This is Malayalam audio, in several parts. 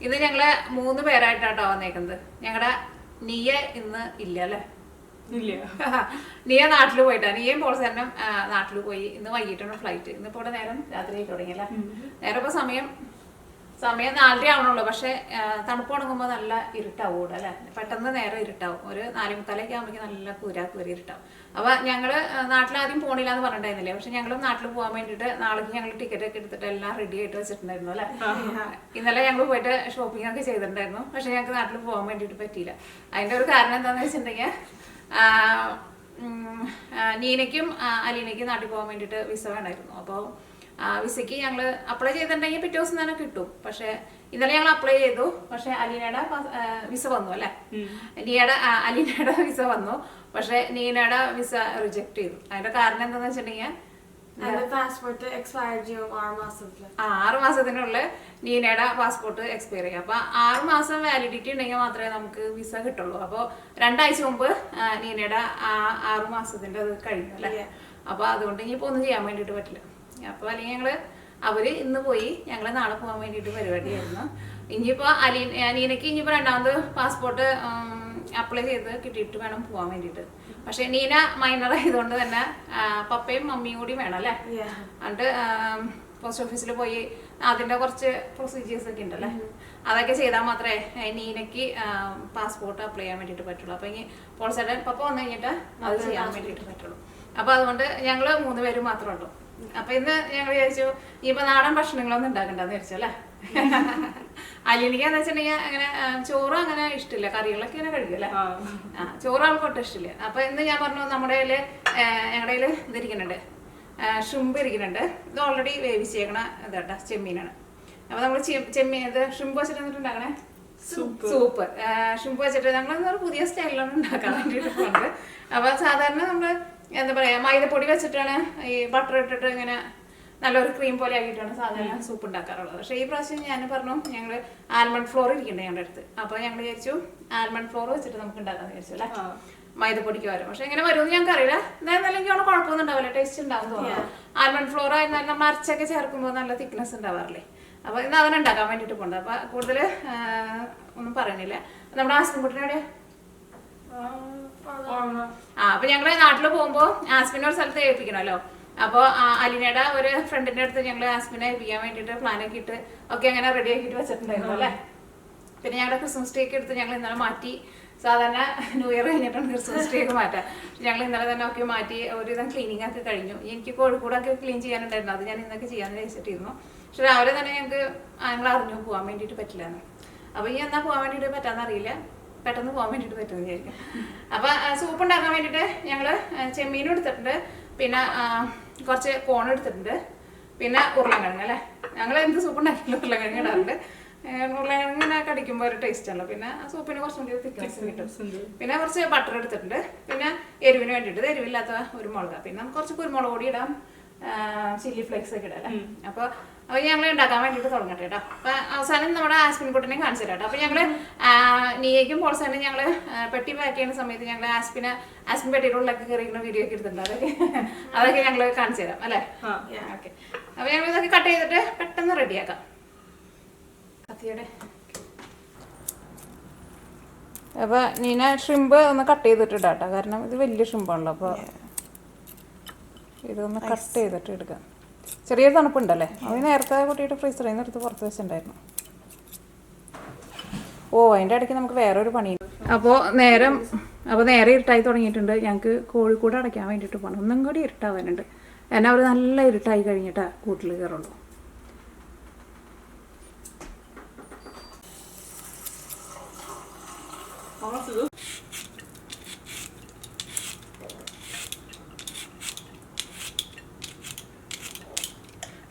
ഇന്ന് ഞങ്ങള് 3 പേരായിട്ടാട്ടോ വന്നേക്കുന്നത്. ഞങ്ങളുടെ നിയ ഇന്ന് ഇല്ല അല്ലേ? നിയ നാട്ടിൽ പോയിട്ടാ. നിയയും പോൾസേനും നാട്ടിൽ പോയി. ഇന്ന് വൈകിട്ടാണ് ഫ്ലൈറ്റ്. ഇന്നിപ്പോ ഇവിടെ നേരം രാത്രി തുടങ്ങിയല്ലേ. നേരം ഇപ്പൊ സമയം 4:30 ആവണുള്ളൂ. പക്ഷെ തണുപ്പ് തുടങ്ങുമ്പോൾ നല്ല ഇരുട്ടാവും ഇവിടെ അല്ലെ. പെട്ടെന്ന് നേരം ഇരുട്ടാവും. ഒരു 4:45 ആകുമ്പോഴേക്കും നല്ല കൂരി ഇരുട്ടാവും. അപ്പൊ ഞങ്ങള് നാട്ടിലാദ്യം പോണില്ല എന്ന് പറഞ്ഞിട്ടുണ്ടായിരുന്നില്ലേ. പക്ഷെ ഞങ്ങളും നാട്ടിൽ പോകാൻ വേണ്ടിട്ട് നാളേക്ക് ഞങ്ങൾ ടിക്കറ്റ് ഒക്കെ എടുത്തിട്ട് എല്ലാം റെഡി ആയിട്ട് വെച്ചിട്ടുണ്ടായിരുന്നു അല്ലെ. ഇന്നലെ ഞങ്ങൾ പോയിട്ട് ഷോപ്പിംഗ് ഒക്കെ ചെയ്തിട്ടുണ്ടായിരുന്നു. പക്ഷെ ഞങ്ങൾക്ക് നാട്ടിൽ പോകാൻ വേണ്ടിട്ട് പറ്റിയില്ല. അതിന്റെ ഒരു കാരണം എന്താണെന്ന് വെച്ചിട്ടുണ്ടെങ്കിൽ നീനയ്ക്കും അലീനയ്ക്കും നാട്ടിൽ പോകാൻ വേണ്ടിട്ട് വിസ വേണമായിരുന്നു. അപ്പോൾ വിസയ്ക്ക് ഞങ്ങൾ അപ്ലൈ ചെയ്തിട്ടുണ്ടെങ്കിൽ പിറ്റേ ദിവസം തന്നെ കിട്ടും. പക്ഷെ ഇന്നലെ ഞങ്ങൾ അപ്ലൈ ചെയ്തു. പക്ഷെ അലീനയുടെ വിസ വന്നു അല്ലെ. അലീനയുടെ വിസ വന്നു. പക്ഷെ നീനയുടെ വിസ റിജക്ട് ചെയ്തു. അതിന്റെ കാരണം എന്താന്ന് വെച്ചിട്ടുണ്ടെങ്കിൽ 6 മാസത്തിനുള്ളിൽ നീനയുടെ പാസ്പോർട്ട് എക്സ്പയർ ചെയ്യും. അപ്പൊ 6 മാസം വാലിഡിറ്റി ഉണ്ടെങ്കിൽ മാത്രമേ നമുക്ക് വിസ കിട്ടുള്ളൂ. അപ്പോൾ 2 ആഴ്ച മുമ്പ് നീനയുടെ 6 മാസത്തിന്റെ അത് കഴിഞ്ഞു അല്ലെ. അപ്പൊ അതുകൊണ്ട് ഇനിയിപ്പോ ഒന്നും ചെയ്യാൻ വേണ്ടിട്ട് പറ്റില്ല. അപ്പൊ അല്ലെങ്കിൽ അവര് ഇന്ന് പോയി, ഞങ്ങള് നാളെ പോകാൻ വേണ്ടിട്ട് പരിപാടിയായിരുന്നു. ഇനിയിപ്പോ നീനയ്ക്ക് ഇനിയിപ്പോ 2ാമത് പാസ്പോർട്ട് അപ്ലൈ ചെയ്ത് കിട്ടിയിട്ട് വേണം പോകാൻ വേണ്ടിട്ട്. പക്ഷെ നീന മൈനർ ആയതുകൊണ്ട് തന്നെ പപ്പയും മമ്മിയും കൂടി വേണം അല്ലെ. എന്നിട്ട് പോസ്റ്റ് ഓഫീസിൽ പോയി അതിന്റെ കുറച്ച് പ്രൊസീജിയേഴ്സ് ഒക്കെ ഉണ്ടല്ലേ, അതൊക്കെ ചെയ്താൽ മാത്രമേ നീനയ്ക്ക് പാസ്പോർട്ട് അപ്ലൈ ചെയ്യാൻ വേണ്ടിട്ട് പറ്റുള്ളൂ. അപ്പൊ ഇനി പോൾസേട്ടൻ പപ്പ വന്നു കഴിഞ്ഞിട്ട് അത് ചെയ്യാൻ വേണ്ടിട്ട് പറ്റുള്ളൂ. അപ്പൊ അതുകൊണ്ട് ഞങ്ങള് 3 പേരും മാത്രമേ ഉള്ളൂ. അപ്പൊ ഇന്ന് ഞങ്ങൾ വിചാരിച്ചു ഇനിയിപ്പോ നാടൻ ഭക്ഷണങ്ങളൊന്നും ഉണ്ടാക്കണ്ടെന്ന് വിചാരിച്ചു അല്ലെ. അലിനിക്കാന്ന് വെച്ചിട്ടുണ്ടെങ്കിൽ അങ്ങനെ ചോറ് അങ്ങനെ ഇഷ്ടമില്ല, കറികളൊക്കെ ഇങ്ങനെ കഴിക്കുമല്ലേ. ചോറ് ആൾക്ക് ഒട്ടും ഇഷ്ടമില്ല. അപ്പൊ ഇന്ന് ഞാൻ പറഞ്ഞു നമ്മുടെ ഞങ്ങളുടെ കയ്യില് ഇതിരിക്കുന്നുണ്ട്, ഷ്രിമ്പ് ഇരിക്കുന്നുണ്ട്. ഇത് ഓൾറെഡി വേവിച്ചേക്കണ ഇതാട്ടാ ചെമ്മീനാണ്. അപ്പൊ നമ്മള് ചെമ്മീൻ ഇത് ഷ്രിമ്പ് വെച്ചിട്ട് ഉണ്ടാക്കണേ സൂപ്പ്. ഷ്രിമ്പ് വെച്ചിട്ട് ഞങ്ങൾ പുതിയ സ്റ്റൈലിലാണ് ഉണ്ടാക്കാൻ വേണ്ടിയിട്ട് പോകുന്നത്. അപ്പൊ സാധാരണ നമ്മള് എന്താ പറയാ മൈദപ്പൊടി വെച്ചിട്ടാണ് ഈ ബട്ടർ ഇട്ടിട്ട് ഇങ്ങനെ നല്ലൊരു ക്രീം പോലെ ആക്കിയിട്ടാണ് സാധാരണ സൂപ്പ് ഉണ്ടാക്കാറുള്ളത്. പക്ഷെ ഈ പ്രാവശ്യം ഞാൻ പറഞ്ഞു ഞങ്ങള് ആൽമണ്ട് ഫ്ലോർ ഇരിക്കണ്ടേ ഞങ്ങളുടെ അടുത്ത്. അപ്പൊ ഞങ്ങൾ വിചാരിച്ചു ആൽമണ്ട് ഫ്ലോർ വെച്ചിട്ട് നമുക്ക് ഉണ്ടാക്കാന്ന് വിചാരിച്ചു അല്ലെ, മൈദപ്പൊടിക്ക് വരും. പക്ഷെ എങ്ങനെ വരുമെന്ന് ഞങ്ങൾക്ക് അറിയില്ല. എന്തായാലും അല്ലെങ്കിൽ അവിടെ കുഴപ്പമൊന്നും ഉണ്ടാവില്ല, ടേസ്റ്റ് ഉണ്ടാവും തോന്നുന്നു. ആൽമണ്ട് ഫ്ലോർ ആയിരുന്നാലും നമ്മൾ അരച്ചൊക്കെ ചേർക്കുമ്പോൾ നല്ല തിക്നെസ് ഉണ്ടാവാറില്ലേ. അപ്പൊ ഇന്ന് അതിനെ ഉണ്ടാക്കാൻ വേണ്ടിട്ട് പോകുന്നത്. അപ്പൊ കൂടുതൽ ഒന്നും പറയുന്നില്ല. നമ്മുടെ ആസ്പിൻകുട്ടിനെ അപ്പൊ ഞങ്ങള് നാട്ടില് പോകുമ്പോ ആസ്പിനെ ഒരു സ്ഥലത്ത് ഏൽപ്പിക്കണമല്ലോ. അപ്പൊ അലീനയുടെ ഒരു ഫ്രണ്ടിന്റെ അടുത്ത് ഞങ്ങൾ ആസ്പിനെ ഏൽപ്പിക്കാൻ വേണ്ടിട്ട് പ്ലാൻ ഒക്കെ ഇട്ട് ഒക്കെ അങ്ങനെ റെഡി ആക്കിയിട്ട് വെച്ചിട്ടുണ്ടായിരുന്നു അല്ലെ. പിന്നെ ഞങ്ങളുടെ ക്രിസ്മസ് ട്രീ ഒക്കെ എടുത്ത് ഞങ്ങൾ ഇന്നലെ മാറ്റി. സാധാരണ ന്യൂ ഇയർ കഴിഞ്ഞിട്ടാണ് ക്രിസ്മസ് ട്രീ ഒക്കെ മാറ്റാം. ഞങ്ങൾ ഇന്നലെ തന്നെ ഒക്കെ മാറ്റി ഒരുവിധം ക്ലീനിങ് ഒക്കെ കഴിഞ്ഞു. എനിക്ക് കോഴിക്കോടൊക്കെ ക്ലീൻ ചെയ്യാനുണ്ടായിരുന്നു, അത് ഞാൻ ഇന്നൊക്കെ ചെയ്യാന്ന് വെച്ചിട്ടിരുന്നു. പക്ഷെ രാവിലെ തന്നെ ഞങ്ങൾ അറിഞ്ഞു പോകാൻ വേണ്ടിട്ട് പറ്റില്ലാന്ന്. അപ്പൊ ഈ എന്നാ പോകാൻ വേണ്ടിട്ട് പറ്റാന്നറിയില്ല, പെട്ടെന്ന് പോകാൻ വേണ്ടിട്ട് പറ്റുമെന്ന് വിചാരിക്കും. അപ്പൊ സൂപ്പ് ഉണ്ടാക്കാൻ വേണ്ടിട്ട് ഞങ്ങള് ചെമ്മീനും എടുത്തിട്ടുണ്ട്, പിന്നെ കുറച്ച് കോൺ എടുത്തിട്ടുണ്ട്, പിന്നെ ഉരുളക്കിഴങ്ങ് അല്ലെ. ഞങ്ങൾ എന്ത് സൂപ്പ് ഉണ്ടാക്കിയാലും ഉരുളക്കിഴങ്ങ് ഇടാറുണ്ട്. ഉരുളക്കിഴങ്ങ് ഇങ്ങനെ കടിക്കുമ്പോൾ ഒരു ടേസ്റ്റ് ആണല്ലോ. പിന്നെ സൂപ്പിന് കുറച്ചും കൂടി തിക്നെസ് കിട്ടും. പിന്നെ കുറച്ച് ബട്ടർ എടുത്തിട്ടുണ്ട്, പിന്നെ എരിവിന് വേണ്ടിയിട്ട് എരിവില്ലാത്ത ഒരു മുളക്, പിന്നെ നമുക്ക് കുറച്ച് കുരുമുളക് പൊടി ഇടാം, ചില്ലി ഫ്ലേക്സ് ഒക്കെ ഇടാം അല്ലേ. അപ്പൊ ഞങ്ങൾ ഉണ്ടാക്കാൻ വേണ്ടിയിട്ട് തുടങ്ങട്ടെ കേട്ടോ. അപ്പൊ അവസാനം നമ്മുടെ ആസ്പിൻകുട്ടിനെ കാണിച്ചു തരാം കേട്ടോ. അപ്പൊ ഞങ്ങള് നീയയ്ക്കും പോൾസാനും ഞങ്ങള് പെട്ടി പാക്ക് ചെയ്യുന്ന സമയത്ത് ഞങ്ങൾ ആസ്പിൻ പെട്ടിയുടെ ഉള്ളിലൊക്കെ കയറിയിരിക്കുന്ന വീഡിയോ ഒക്കെ എടുത്തിട്ടുണ്ട്. അതൊക്കെ ഞങ്ങൾ കാണിച്ചു തരാം അല്ലെ. ഓക്കെ, അപ്പൊ ഞങ്ങൾ ഇതൊക്കെ കട്ട് ചെയ്തിട്ട് പെട്ടെന്ന് റെഡിയാക്കാം. കത്തിയുടെ അപ്പൊ നീന ഷ്രിമ്പ് ഒന്ന് കട്ട് ചെയ്തിട്ടിടാം കേട്ടോ, കാരണം ഇത് വലിയ ഷ്രിമ്പാണല്ലോ. അപ്പൊ ഇതൊന്ന് കട്ട് ചെയ്തിട്ട് എടുക്കാം. ചെറിയ തണുപ്പുണ്ടല്ലേ, അത് നേരത്തെ കൂട്ടിയിട്ട് ഫ്രീസറിൽ നിന്ന് എടുത്ത് പുറത്ത് വെച്ചിട്ടുണ്ടായിരുന്നു. അതിൻ്റെ ഇടയ്ക്ക് നമുക്ക് വേറെ ഒരു പണിയുണ്ട്. അപ്പോൾ നേരെ ഇരുട്ടായി തുടങ്ങിയിട്ടുണ്ട്. ഞങ്ങൾക്ക് കോഴിക്കൂട് അടയ്ക്കാൻ വേണ്ടിയിട്ട് പോകണം. ഒന്നും കൂടി ഇരുട്ടാവാനുണ്ട്. എന്നാൽ അവർ നല്ല ഇരുട്ടായി കഴിഞ്ഞിട്ടാ കൂട്ടിൽ കയറുള്ളൂ.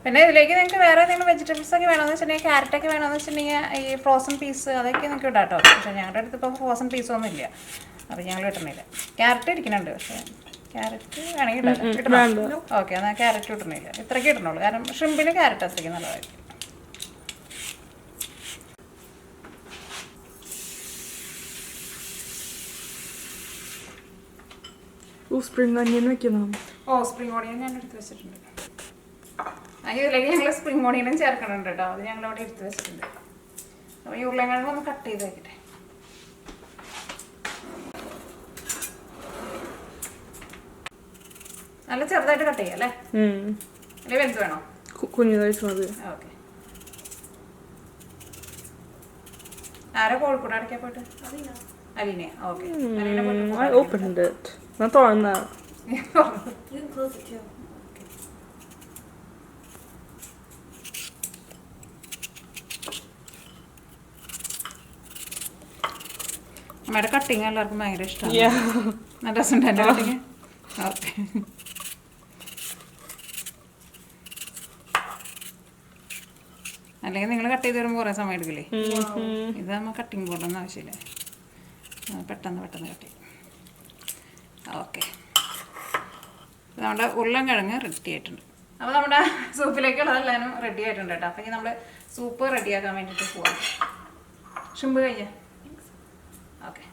പിന്നെ ഇതിലേക്ക് നിങ്ങൾക്ക് വേറെ എന്തെങ്കിലും വെജിറ്റബിൾസ് ഒക്കെ വേണമെന്ന് വെച്ചിട്ടുണ്ടെങ്കിൽ ക്യാരറ്റൊക്കെ വേണമെന്ന് വെച്ചിട്ടുണ്ടെങ്കിൽ ഈ ഫ്രോസൺ പീസ് അതൊക്കെ നിങ്ങൾക്ക് ഇടാം കേട്ടോ. പക്ഷേ ഞങ്ങളുടെ അടുത്ത് ഇപ്പോൾ ഫ്രോസൺ പീസൊന്നും ഇല്ല, അപ്പോൾ ഞങ്ങൾ ഇട്ടണില്ല. ക്യാരറ്റ് ഇരിക്കുന്നുണ്ട്, പക്ഷേ ക്യാരറ്റ് വേണമെങ്കിൽ ഇടണം. ഓക്കെ, എന്നാൽ ക്യാരറ്റ് ഇടണില്ല, ഇത്രയ്ക്ക് ഇടണുള്ളൂ. കാരണം ഷ്രിമ്പിന് ക്യാരറ്റ് അത്രയ്ക്ക് നല്ലതായിരിക്കും. സ്പ്രിംഗ് ഓണിയൻ വെക്കണം. സ്പ്രിംഗ് ഓണിയൻ ഞാൻ എടുത്ത് വെച്ചിട്ടുണ്ട്. ഇതിലേക്ക് ഞങ്ങൾ സ്പ്രിംഗ് ഓണിയനും ചേർക്കണുണ്ട് കേട്ടോ, അത് ഞങ്ങൾ അവിടെ എടുത്ത് വെച്ചിട്ടുണ്ട്. അപ്പോൾ ഈ ഉരുളക്കിഴങ്ങ് ഒന്ന് കട്ട് ചെയ്ത് വെക്കട്ടെ. നല്ല ചെറുതായിട്ട് കട്ട് ചെയ്യാം അല്ലേ? അല്ലെങ്കിൽ വലുത് വേണോ? കുഞ്ഞതായിട്ട് മതി. ഓക്കെ. ആരാ കോഴിക്കോട് അടയ്ക്കാൻ പോയിട്ട്? അലീനെ. ഓക്കെ. I opened it. ഞാൻ തുറന്ന. അമ്മയുടെ കട്ടിങ് എല്ലാവർക്കും ഭയങ്കര ഇഷ്ടമാണ്. നല്ല രസമുണ്ട് എൻ്റെ കട്ടിങ്. ഓക്കെ. അല്ലെങ്കിൽ നിങ്ങൾ കട്ട് ചെയ്ത് വരുമ്പോൾ കുറേ സമയം എടുക്കില്ലേ? ഇത് നമ്മൾ കട്ടിങ് ബോർഡൊന്നും ആവശ്യമില്ല, പെട്ടെന്ന് പെട്ടെന്ന് കട്ട് ചെയ്യും. ഓക്കെ. നമ്മുടെ ഉരുളക്കിഴങ്ങ് റെഡി ആയിട്ടുണ്ട്. അപ്പോൾ നമ്മുടെ സൂപ്പിലേക്കുള്ളതെല്ലാം റെഡി ആയിട്ടുണ്ട് കേട്ടോ. അപ്പോൾ ഇനി നമ്മൾ സൂപ്പ് റെഡിയാക്കാൻ വേണ്ടിയിട്ട് പോവാം. ഷിമ്പ് കഴിഞ്ഞാൽ ഓക്കെ.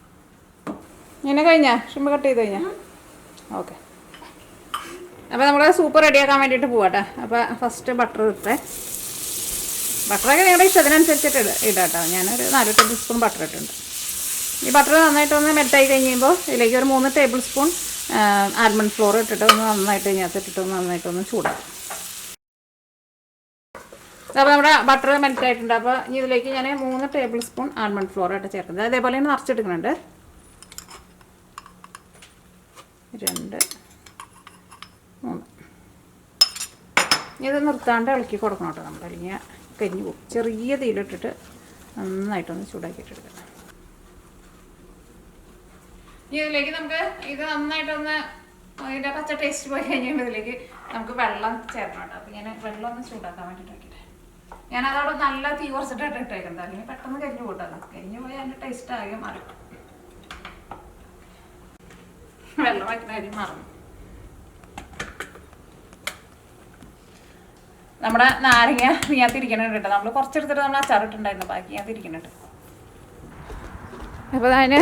ഇങ്ങനെ കഴിഞ്ഞാൽ ഷിമ്പ് കട്ട് ചെയ്ത് കഴിഞ്ഞാൽ ഓക്കെ. അപ്പോൾ നമ്മൾ സൂപ്പ് റെഡിയാക്കാൻ വേണ്ടിയിട്ട് പോവാട്ടെ. അപ്പോൾ ഫസ്റ്റ് ബട്ടർ ഇട്ടേ. ബട്ടറൊക്കെ നിങ്ങളുടെ ഇഷ്ടത്തിനനുസരിച്ചിട്ട് ഇടാം കേട്ടോ. ഞാനൊരു 4 ടേബിൾ സ്പൂൺ ബട്ടർ ഇട്ടിട്ടുണ്ട്. ഈ ബട്ടർ നന്നായിട്ടൊന്ന് മെൽറ്റായി കഴിയുമ്പോൾ ഇതിലേക്ക് ഒരു 3 ടേബിൾ സ്പൂൺ ആൽമണ്ട് ഫ്ലോർ ഇട്ടിട്ട് ഒന്ന് നന്നായിട്ട് ഇതിനകത്ത് ഇട്ടിട്ട് നന്നായിട്ടൊന്ന് ചൂടാക്കും. അപ്പോൾ നമ്മുടെ ബട്ടർ മെൽറ്റ് ആയിട്ടുണ്ട്. അപ്പോൾ ഇനി ഇതിലേക്ക് ഞാൻ 3 ടേബിൾ സ്പൂൺ ആൽമണ്ട് ഫ്ലോർ ആയിട്ട് ചേർക്കുന്നത്. അതേപോലെ തന്നെ നിറച്ചെടുക്കുന്നുണ്ട്. 2 3. ഇത് നിർത്താണ്ട് ഇളക്കി കൊടുക്കണം കേട്ടോ നമ്മൾ, അല്ലെങ്കിൽ കരിഞ്ഞു പോകും. ചെറിയ തീയിലിട്ടിട്ട് നന്നായിട്ടൊന്ന് ചൂടാക്കിയിട്ടെടുക്കണം. ഇനി ഇതിലേക്ക് നമുക്ക് ഇത് നന്നായിട്ടൊന്ന് ഇതിൻ്റെ പച്ച ടേസ്റ്റ് പോയി കഴിഞ്ഞാൽ ഇതിലേക്ക് നമുക്ക് വെള്ളം ചേർക്കണം കേട്ടോ. അപ്പോൾ ഞാൻ വെള്ളം ഒന്ന് ചൂടാക്കാൻ വേണ്ടിയിട്ട് വെക്കട്ടെ. ഞാനതോടെ നല്ല തീ കുറച്ചിട്ടായിട്ട് ഇട്ടേക്കുന്നത്, അല്ലെങ്കിൽ പെട്ടെന്ന് കരിഞ്ഞു പോട്ടല്ലോ. കരിഞ്ഞു പോയാൽ അതിൻ്റെ ടേസ്റ്റ് ആകെ മാറി. വെള്ളം വയ്ക്കുന്ന കാര്യം മറന്നു. നമ്മുടെ നാരങ്ങ ഇതിനകത്തിരിക്കുന്നുണ്ട് കേട്ടോ. നമ്മൾ കുറച്ചെടുത്തിട്ട് നമ്മൾ അച്ചാറിട്ടുണ്ടായിരുന്നു, ബാക്കി ഇതിനകത്തിരിക്കുന്നുണ്ട്. അപ്പോൾ അതിന്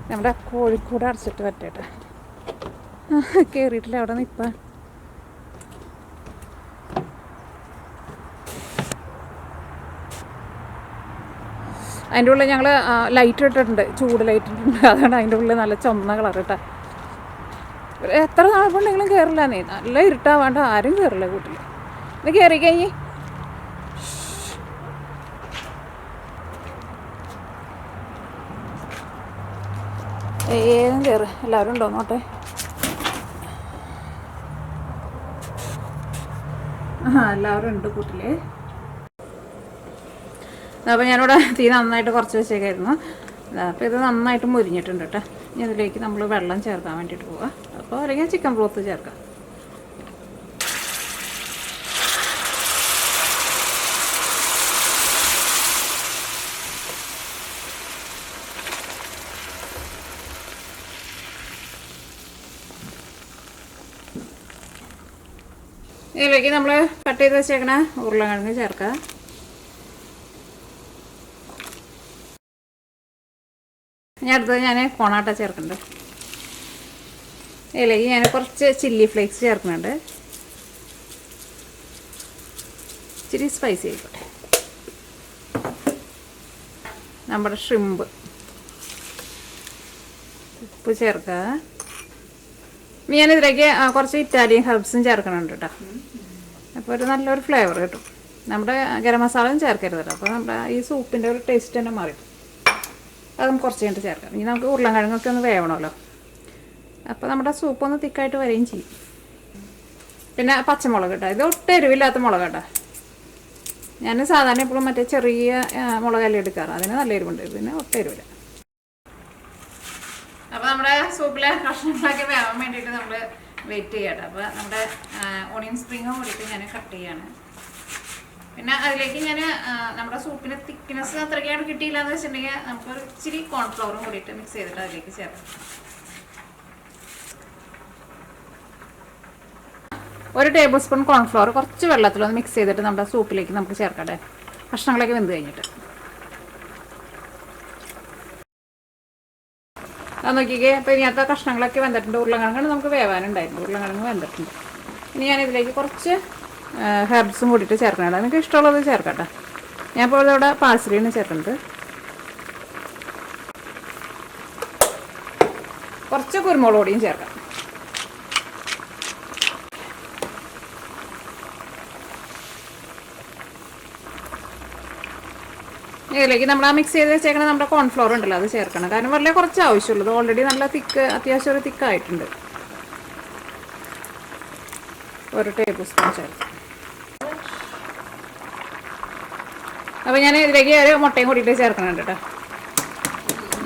നമ്മുടെ കോഴിക്കോട് അടച്ചിട്ട് പറ്റേട്ടെ. കയറിയിട്ടില്ല അവിടെ നിൽപ്പാൻ. അതിൻ്റെ ഉള്ളിൽ ഞങ്ങൾ ലൈറ്റ് ഇട്ടിട്ടുണ്ട്, ചൂട് ലൈറ്റ് ഇട്ടിട്ടുണ്ട്. അതുകൊണ്ട് അതിൻ്റെ ഉള്ളിൽ നല്ല ചുമന്ന കളർ ഇട്ടാ. എത്ര നാളുണ്ടെങ്കിലും കയറില്ല. നീ നല്ല ഇരുട്ടാവാണ്ട് ആരും കയറില്ല കൂട്ടിൽ. ഇത് കയറി കഴിഞ്ഞ് ഏതും കയറി. എല്ലാവരും ഉണ്ടോ നോട്ടെ. എല്ലാവരും ഉണ്ട് കൂട്ടിൽ. അപ്പോൾ ഞാനിവിടെ തീ നന്നായിട്ട് കുറച്ച് വെച്ചേക്കായിരുന്നു. അപ്പോൾ ഇത് നന്നായിട്ട് മുരിഞ്ഞിട്ടുണ്ട് കേട്ടോ. ഇനി അതിലേക്ക് നമ്മൾ വെള്ളം ചേർക്കാൻ വേണ്ടിയിട്ട് പോവാം. അപ്പോൾ അല്ലെങ്കിൽ ചിക്കൻ ബ്രോത്ത് ചേർക്കാം. ഇതിലേക്ക് നമ്മൾ കട്ട് ചെയ്ത് വെച്ചേക്കണ ഉരുളക്കിഴങ്ങ് ചേർക്കാം. ഇനി അടുത്തത് ഞാൻ കോണാട്ട ചേർക്കുന്നുണ്ട്. ഇതിലേക്ക് ഞാൻ കുറച്ച് ചില്ലി ഫ്ലേക്സ് ചേർക്കുന്നുണ്ട്. ഇച്ചിരി സ്പൈസി ആയിക്കോട്ടെ. നമ്മുടെ ഷ്രിമ്പ് ഉപ്പ് ചേർക്കുക. ഞാനിതിലേക്ക് കുറച്ച് ഇറ്റാലിയൻ ഹെർബ്സും ചേർക്കണുണ്ട് കേട്ടോ. അപ്പോൾ ഒരു നല്ലൊരു ഫ്ലേവർ കിട്ടും. നമ്മുടെ ഗരം മസാലയും ചേർക്കരുത് കേട്ടോ. അപ്പോൾ നമ്മുടെ ഈ സൂപ്പിൻ്റെ ഒരു ടേസ്റ്റ് തന്നെ മാറി. അതും കുറച്ച് കഴിഞ്ഞിട്ട് ചേർക്കാം. ഇനി നമുക്ക് ഉരുളക്കിഴങ്ങൊക്കെ ഒന്ന് വേവണമല്ലോ. അപ്പോൾ നമ്മുടെ സൂപ്പ് ഒന്ന് തിക്കായിട്ട് വരികയും ചെയ്യും. പിന്നെ പച്ചമുളക് കേട്ടോ. ഇത് ഒട്ടും എരിവില്ലാത്ത മുളക് കേട്ടോ. ഞാൻ സാധാരണ എപ്പോഴും മറ്റേ ചെറിയ മുളകല്ലേ എടുക്കാറ്. അതിന് നല്ല എരിവുണ്ട്. ഇതിന് ഒട്ടും എരിവില്ല. അപ്പോൾ നമ്മുടെ സൂപ്പിലെ കഷ്ണങ്ങളൊക്കെ വേവാൻ വേണ്ടിയിട്ട് നമ്മൾ വെയിറ്റ് ചെയ്യട്ടെ. അപ്പോൾ നമ്മുടെ ഓണിയൻ സ്പ്രിങ്ങും കൂടിയിട്ട് ഞാൻ കട്ട് ചെയ്യാണ്. പിന്നെ അതിലേക്ക് ഞാൻ നമ്മുടെ സൂപ്പിന് തിക്നെസ് അത്രയ്ക്കാണ് കിട്ടിയില്ല എന്ന് വെച്ചിട്ടുണ്ടെങ്കിൽ നമുക്കൊരു ഇച്ചിരി കോൺഫ്ലവറും കൂടിയിട്ട് മിക്സ് ചെയ്തിട്ട് അതിലേക്ക് ചേർക്കാം. 1 ടേബിൾ സ്പൂൺ കോൺഫ്ലവർ കുറച്ച് വെള്ളത്തിലൊന്ന് മിക്സ് ചെയ്തിട്ട് നമ്മുടെ സൂപ്പിലേക്ക് നമുക്ക് ചേർക്കട്ടെ. കഷ്ണങ്ങളൊക്കെ വെന്ത് കഴിഞ്ഞിട്ട് അത് നോക്കിക്കേ. അപ്പോൾ ഇതിനകത്ത് കഷ്ണങ്ങളൊക്കെ വെന്തിട്ടുണ്ട്. ഉരുളക്കിഴങ്ങ് നമുക്ക് വേവാനുണ്ടായിരുന്നു. ഉരുളക്കിഴങ്ങ് വെന്തിട്ടുണ്ട്. ഇനി ഞാനിതിലേക്ക് കുറച്ച് ഹെർബ്സും കൂടിയിട്ട് ചേർക്കണേ. നിങ്ങൾക്ക് ഇഷ്ടമുള്ളത് ചേർക്കട്ടെ. ഞാൻ ഇപ്പോൾ ഇവിടെ പാഴ്സലിന് ചേർക്കുന്നത്. കുറച്ച് കുരുമുളക് പൊടിയും ചേർക്കാം. ഇതിലേക്ക് നമ്മൾ ആ മിക്സ് ചെയ്ത് വെച്ചേക്കണ നമ്മുടെ കോൺഫ്ലോർ ഉണ്ടല്ലോ അത് ചേർക്കണം. കാരണം വളരെ കുറച്ച് ആവശ്യമുള്ളൂ. ഇത് ഓൾറെഡി നല്ല തിക്ക്, അത്യാവശ്യം ഒരു തിക്കായിട്ടുണ്ട്. 1 ടേബിൾ സ്പൂൺ ചേർക്കാം. അപ്പോൾ ഞാൻ ഇതിലേക്ക് ഒരു മുട്ടയും കൂട്ടിയിട്ട് ചേർക്കണുണ്ട് കേട്ടോ.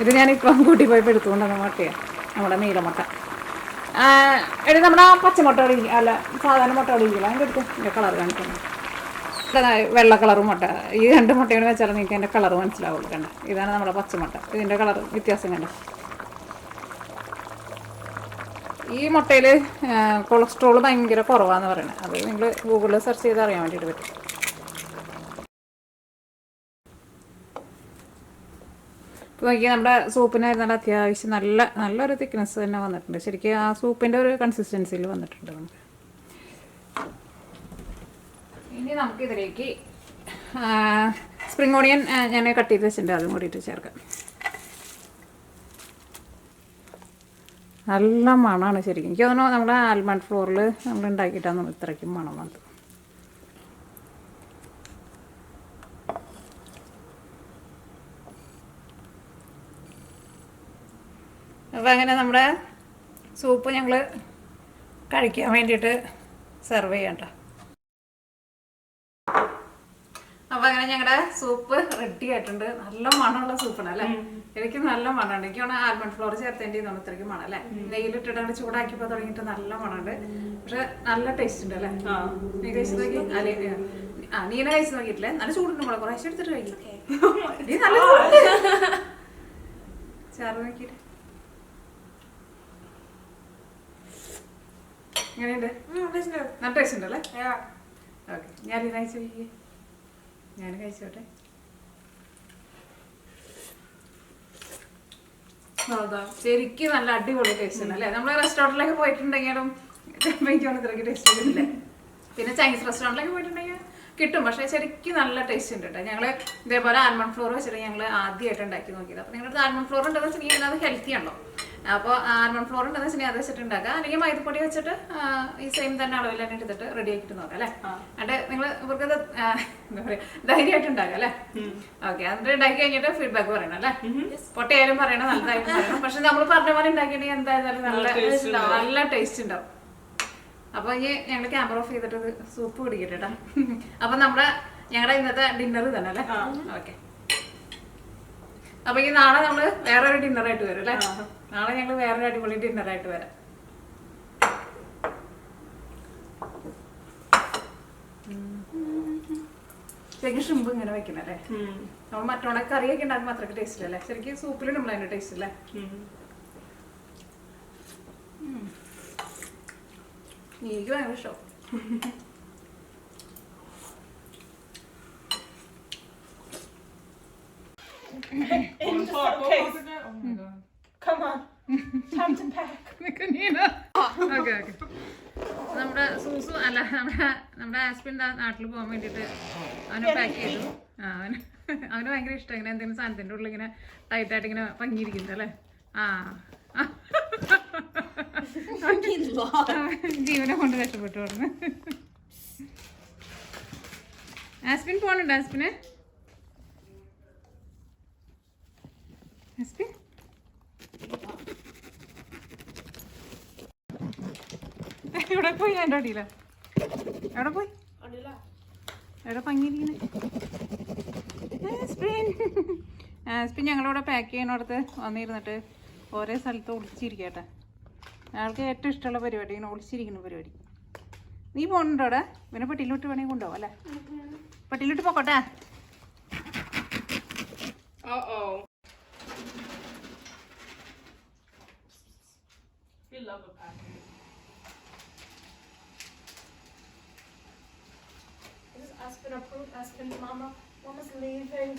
ഇത് ഞാനിപ്പം കൂട്ടി പോയപ്പോൾ എടുത്തുകൊണ്ടുവന്ന മുട്ടയാണ്, നമ്മുടെ നീലമുട്ട. നമ്മുടെ പച്ചമുട്ട ഒഴിക്കുക, അല്ല സാധാരണ മുട്ട ഒഴിക്കില്ല. അതിൻ്റെ അടുത്ത് എൻ്റെ കളർ കാണിക്കണം. വെള്ള കളറും മുട്ട, ഈ 2 മുട്ടയും വെച്ചാൽ നിങ്ങൾക്ക് അതിൻ്റെ കളർ മനസ്സിലാവുള്ളൂ. കണ്ട, ഇതാണ് നമ്മുടെ പച്ചമുട്ട. ഇതിൻ്റെ കളർ വ്യത്യാസം കണ്ട. ഈ മുട്ടയിൽ കൊളസ്ട്രോൾ ഭയങ്കര കുറവാന്ന് പറയുന്നത്. അത് നിങ്ങൾ ഗൂഗിളിൽ സെർച്ച് ചെയ്ത് അറിയാൻ വേണ്ടിയിട്ട് പറ്റും. ഇപ്പോൾ നോക്കിയാൽ നമ്മുടെ സൂപ്പിനായിരുന്നാൽ അത്യാവശ്യം നല്ലൊരു തിക്നെസ് തന്നെ വന്നിട്ടുണ്ട്. ശരിക്കും ആ സൂപ്പിൻ്റെ ഒരു കൺസിസ്റ്റൻസിയിൽ വന്നിട്ടുണ്ട് നമുക്ക്. ഇനി നമുക്കിതിലേക്ക് സ്പ്രിംഗ് ഓണിയൻ ഞാൻ കട്ട് ചെയ്ത് വെച്ചിട്ടുണ്ട്, അതും കൂടിയിട്ട് ചേർക്കാം. നല്ല മണമാണ് ശരിക്കും. എനിക്ക് തോന്നുന്നു നമ്മുടെ ആൽമണ്ട് ഫ്ലോറിൽ നമ്മൾ ഉണ്ടാക്കിയിട്ടാണ് ഇത്രയ്ക്കും മണം വന്നത്. അപ്പോൾ അങ്ങനെ നമ്മുടെ സൂപ്പ് ഞങ്ങൾ കഴിക്കാൻ വേണ്ടിയിട്ട് സെർവ് ചെയ്യണ്ട. അപ്പോൾ അങ്ങനെ ഞങ്ങളുടെ സൂപ്പ് റെഡി ആയിട്ടുണ്ട്. നല്ല മണമുള്ള സൂപ്പാണ് അല്ലേ? എനിക്ക് നല്ല മണമുണ്ട്. എനിക്ക് വേണം ആൽമണ്ട് ഫ്ലോർ ചേർത്തേണ്ടി തോന്നുന്നു ഇത്രയ്ക്ക് മണം അല്ലേ? നെയ്യിലിട്ടിട്ട് അങ്ങനെ ചൂടാക്കിയപ്പോൾ തുടങ്ങിയിട്ട് നല്ല മണമുണ്ട്. പക്ഷെ നല്ല ടേസ്റ്റ് ഉണ്ട് അല്ലേ? നീ കഴിച്ചു നോക്കി? അല്ലേ നീനെ കഴിച്ചു നോക്കിയിട്ടില്ലേ? നല്ല ചൂടുണ്ട്. മോളെ കുറേശ്ശെ എടുത്തിട്ട് കഴിക്കും. നീ നല്ല ചാറ് നോക്കിയിട്ട് എങ്ങനെയുണ്ട്? നല്ല ടേസ്റ്റ് ഉണ്ട് അല്ലേ? ഓക്കെ, ഞാൻ കഴിച്ചു നോക്കിയേ. ഞാൻ കഴിച്ചോട്ടെ. ശരിക്കും നല്ല അടിപൊളി ടേസ്റ്റ് ആണ് അല്ലേ? നമ്മൾ റെസ്റ്റോറൻറ്റിലൊക്കെ പോയിട്ടുണ്ടെങ്കിലും എനിക്ക് ഇത്രയ്ക്ക് ടേസ്റ്റ് കിട്ടില്ല. പിന്നെ ചൈനീസ് റെസ്റ്റോറൻറ്റിലൊക്കെ പോയിട്ടുണ്ടെങ്കിൽ കിട്ടും, പക്ഷേ ശരിക്കും നല്ല ടേസ്റ്റ് ഉണ്ട് കേട്ടോ. ഞങ്ങൾ ഇതേപോലെ ആൽമണ്ട് ഫ്ലോർ വെച്ചിട്ട് ഞങ്ങൾ ആദ്യമായിട്ട് ഉണ്ടാക്കി നോക്കിയത്. അപ്പോൾ നിങ്ങളുടെ ആൽമണ്ട് ഫ്ലോർ ഉണ്ടെന്ന് വെച്ചിട്ടുണ്ടെങ്കിൽ അത് ഹെൽത്തി ആണല്ലോ. അപ്പോൾ ആൽമണ്ട് ഫ്ലോർ ഉണ്ടെന്ന് വെച്ചിട്ടുണ്ടെങ്കിൽ അത് വെച്ചിട്ട് ഉണ്ടാക്കുക. അല്ലെങ്കിൽ മൈദപ്പൊടി വെച്ചിട്ട് ഈ സെയിം തന്നെ അളവിൽ തന്നെ എടുത്തിട്ട് റെഡി ആക്കിയിട്ട് നോക്കാം അല്ലേ? എന്നിട്ട് നിങ്ങൾ ഇവർക്ക് എന്താ പറയുക, ധൈര്യമായിട്ട് ഉണ്ടാക്കുക അല്ലേ? ഓക്കെ, എന്നിട്ട് ഉണ്ടാക്കി കഴിഞ്ഞിട്ട് ഫീഡ്ബാക്ക് പറയണം അല്ലേ? പൊട്ടയായാലും പറയണം, നല്ലതായിട്ട് പറയണം. പക്ഷെ നമ്മൾ പറഞ്ഞ പോലെ ഉണ്ടാക്കിയിട്ടുണ്ടെങ്കിൽ എന്തായാലും നല്ല ടേസ്റ്റ് ഉണ്ടാവും. അപ്പോൾ ഇനി ഞങ്ങൾ ക്യാമറ ഓഫ് ചെയ്തിട്ട് സൂപ്പ് കുടിക്കട്ടെ കേട്ടോ. അപ്പം ഞങ്ങളുടെ ഇന്നത്തെ ഡിന്നർ തന്നെ അല്ലേ? ഓക്കെ, അപ്പൊ ഈ നാളെ നമ്മള് വേറൊരു ഡിന്നറായിട്ട് വരും അല്ലേ? നാളെ ഞങ്ങൾ വേറൊരു അടിപൊളി ഡിന്നറായിട്ട് വരാം. ശരിക്കും ഷിമ്പ് ഇങ്ങനെ വെക്കണല്ലേ? നമ്മൾ മറ്റോണെ കറിയൊക്കെ ഉണ്ടാക്കുമ്പോൾ അത്രയ്ക്ക് ടേസ്റ്റ് അല്ലേ? ശരിക്കും സൂപ്പിലിടുമ്പോൾ അതിന്റെ ടേസ്റ്റ് അല്ലേ? എനിക്ക് ഭയങ്കര ഇഷ്ടം. Come on, time to pack. നമ്മുടെ സൂസു അല്ല നമ്മുടെ ആസ്പിൻ നാട്ടിൽ പോകാൻ വേണ്ടിട്ട് അവനെ പാക്ക് ചെയ്തു. അവന് ഭയങ്കര ഇഷ്ടം ഇങ്ങനെ എന്തെങ്കിലും സാധനത്തിന്റെ ഉള്ളിൽ ഇങ്ങനെ ടൈറ്റായിട്ട് ഇങ്ങനെ പങ്ങിയിരിക്കുന്നത് അല്ലേ? ജീവനെ കൊണ്ട് കഷ്ടപ്പെട്ടു പറഞ്ഞു. ആസ്പിൻ പോണുണ്ടോ? ആസ്പിന് എവിടെ പോയി? എൻ്റെ അടിയില എവിടെ പോയി? എവിടെ പങ്ങിയിരിക്കുന്നു? ആസ്പിൻ ഞങ്ങളിവിടെ പാക്ക് ചെയ്യണോടത്ത് വന്നിരുന്നിട്ട് ഓരോ സ്ഥലത്ത് ഒളിച്ചിരിക്കട്ടെ. അയാൾക്ക് ഏറ്റവും ഇഷ്ടമുള്ള പരിപാടി ഇങ്ങനെ ഒളിച്ചിരിക്കുന്ന പരിപാടി. നീ പോകണുണ്ടോ അവിടെ? പിന്നെ പെട്ടിയിലോട്ട് വേണമെങ്കിൽ കൊണ്ടുപോകും അല്ലേ? പെട്ടിയിലോട്ട് പോക്കോട്ടെ. love a packet. This is Aspen approved. Aspen, Mama's leaving.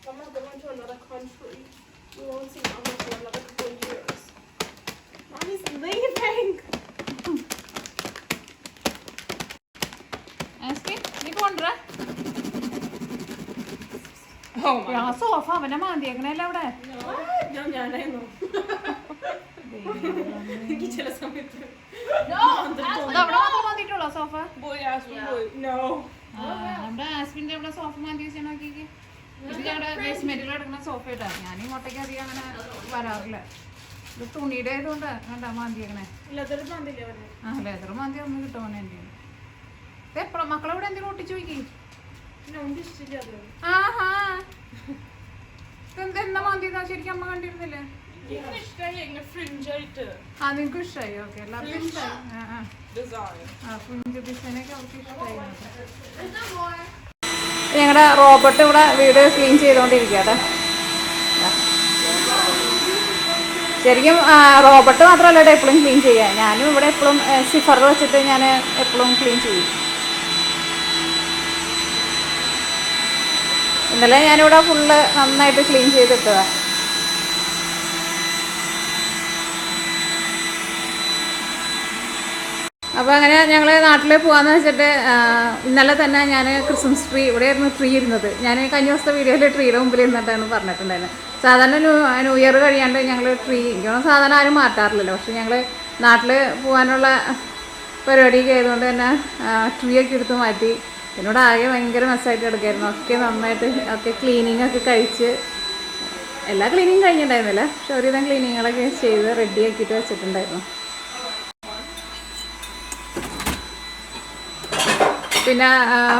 Mama's going to another country. We won't see Mama for another couple of years. Mommy's leaving. Aspen, you go on, ആ സോഫ അവനെ മാന്തിയേക്കണല്ലേ അവിടെ. ഞാനായിരുന്നു എനിക്ക് ചില സമയത്ത് അത് അവിടെ മാത്രം മാന്തിയിട്ടുള്ളോ സോഫ? No. നമ്മുടെ ആസ്പിന്റെ അവിടെ സോഫ മാന്തി വെച്ചാൽ നോക്കിക്ക്. ഇത് ഞങ്ങളുടെ ബേസ്മെന്റിൽ എടുക്കുന്ന സോഫ ഇട്ടാ. ഞാൻ ഇങ്ങോട്ടേക്ക് അധികം അങ്ങനെ വരാറില്ല. ഇത് തുണിയുടെ ആയതുകൊണ്ട് കണ്ടാ മാന്തിയേക്കണേ. ലെതർ മാന്തില്ലേ അവന്? ആ ലെതർ മാന്തി ഒന്നും കിട്ടുമോനെ എൻ്റെ. ഇത് എപ്പോഴും മക്കളെവിടെ എന്തെങ്കിലും ഒട്ടിച്ചു നോക്കി. നമുക്ക് ഇഷ്ടമില്ല അത്. ആഹാ ഇതെന്താ മാന്തിയതാ ശരിക്കും അമ്മ കണ്ടിരുന്നില്ലേ? എനിക്ക് ഇഷ്ടമായി എങ്ങനെ ഫ്രിഞ്ചായിട്ട് ആ നിങ്ങൾക്ക് ഇഷ്ടമായി. ഓക്കെ എല്ലാവർക്കും ഇഷ്ടമായി. ഡിസൈൻ. ഫ്രിഞ്ച് ഡിസൈനൊക്കെ അവർക്ക് ഇഷ്ടമായി. ഞങ്ങളുടെ റോബോട്ട് ഇവിടെ വീട് ക്ലീൻ ചെയ്തുകൊണ്ടിരിക്കുകയാണ്. ശരിക്കും റോബോട്ട് മാത്രമല്ല ഇവിടെ എപ്പോഴും ക്ലീൻ ചെയ്യുക. ഞാനും ഇവിടെ എപ്പോഴും സിഫർ വെച്ചിട്ട് ഞാൻ എപ്പോഴും ക്ലീൻ ചെയ്യും. ഇന്നലെ ഞാനിവിടെ ഫുള്ള് നന്നായിട്ട് ക്ലീൻ ചെയ്തിട്ടതാണ്. അപ്പോൾ അങ്ങനെ ഞങ്ങൾ നാട്ടിൽ പോകാമെന്ന് വെച്ചിട്ട് ഇന്നലെ തന്നെ ഞാൻ ക്രിസ്മസ് ട്രീ ഇവിടെയായിരുന്നു ട്രീ ഇരുന്നത്. ഞാൻ കഴിഞ്ഞ ദിവസത്തെ വീഡിയോയിൽ ട്രീയുടെ മുമ്പിൽ ഇരുന്നിട്ടാണ് പറഞ്ഞിട്ടുണ്ടായിരുന്നത്. സാധാരണ ന്യൂ ഇയർ കഴിയാണ്ട് ഞങ്ങൾ ട്രീ സാധാരണ ആരും മാറ്റാറില്ലല്ലോ. പക്ഷെ ഞങ്ങൾ നാട്ടിൽ പോകാനുള്ള പരിപാടിയൊക്കെ ആയതുകൊണ്ട് തന്നെ ട്രീ ഒക്കെ എടുത്ത് മാറ്റി. എന്നോട് ആകെ ഭയങ്കര മെസ്സായിട്ട് എടുക്കായിരുന്നു. ഒക്കെ നന്നായിട്ട് ഒക്കെ ക്ലീനിങ് ഒക്കെ കഴിച്ച് എല്ലാ ക്ലീനിങ് കഴിഞ്ഞിട്ടുണ്ടായിരുന്നില്ല. പക്ഷെ ഒരുവിധം ക്ലീനിങ്ങുകളൊക്കെ ചെയ്ത് റെഡിയാക്കിയിട്ട് വെച്ചിട്ടുണ്ടായിരുന്നു. പിന്നെ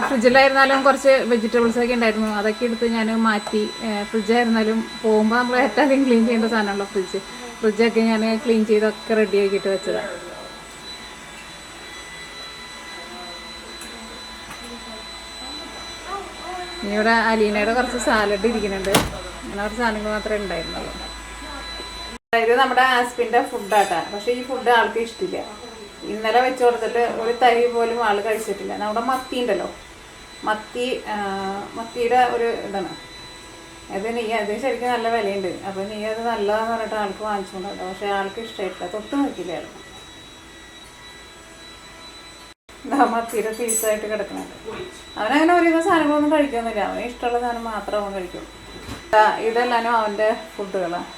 ഫ്രിഡ്ജിലായിരുന്നാലും കുറച്ച് വെജിറ്റബിൾസൊക്കെ ഉണ്ടായിരുന്നു. അതൊക്കെ എടുത്ത് ഞാൻ മാറ്റി. ഫ്രിഡ്ജായിരുന്നാലും പോകുമ്പോൾ നമ്മൾ ഏറ്റവും അധികം ക്ലീൻ ചെയ്യേണ്ട സാധനമാണല്ലോ ഫ്രിഡ്ജൊക്കെ ഞാൻ ക്ലീൻ ചെയ്തൊക്കെ റെഡിയാക്കിയിട്ട് വെച്ചതാണ്. ഇനി ഇവിടെ അലീനയുടെ കുറച്ച് സാലഡ് ഇരിക്കുന്നുണ്ട്. അങ്ങനെ കുറച്ച് സാധനങ്ങൾ മാത്രമേ ഉണ്ടായിരുന്നുള്ളൂ. ഇത് നമ്മുടെ ആസ്പിൻ്റെ ഫുഡാട്ടാ. പക്ഷേ ഈ ഫുഡ് ആൾക്ക് ഇഷ്ടമില്ല. ഇന്നലെ വെച്ച് കൊടുത്തിട്ട് ഒരു തരി പോലും ആൾ കഴിച്ചിട്ടില്ല. നമ്മുടെ മത്തി ഉണ്ടല്ലോ, മത്തിയുടെ ഒരു ഇതാണ് അത്. അത് ശരിക്കും നല്ല വിലയുണ്ട്. അപ്പോൾ അത് നല്ലതാന്ന് പറഞ്ഞിട്ട് ആൾക്ക് വാങ്ങിച്ചുകൊണ്ടോ. പക്ഷേ ആൾക്ക് ഇഷ്ടമായിട്ടില്ല, തൊട്ട് നോക്കിയില്ല ആൾ. മത്തിയുടെ പീസായിട്ട് കിടക്കുന്നുണ്ട്. അവനങ്ങനെ ഒരുവിധ സാധനങ്ങളൊന്നും കഴിക്കൊന്നുമില്ല. അവന് ഇഷ്ടമുള്ള സാധനം മാത്രം അവൻ കഴിക്കും. ഇതെല്ലാനും അവൻ്റെ ഫുഡുകളാണ്.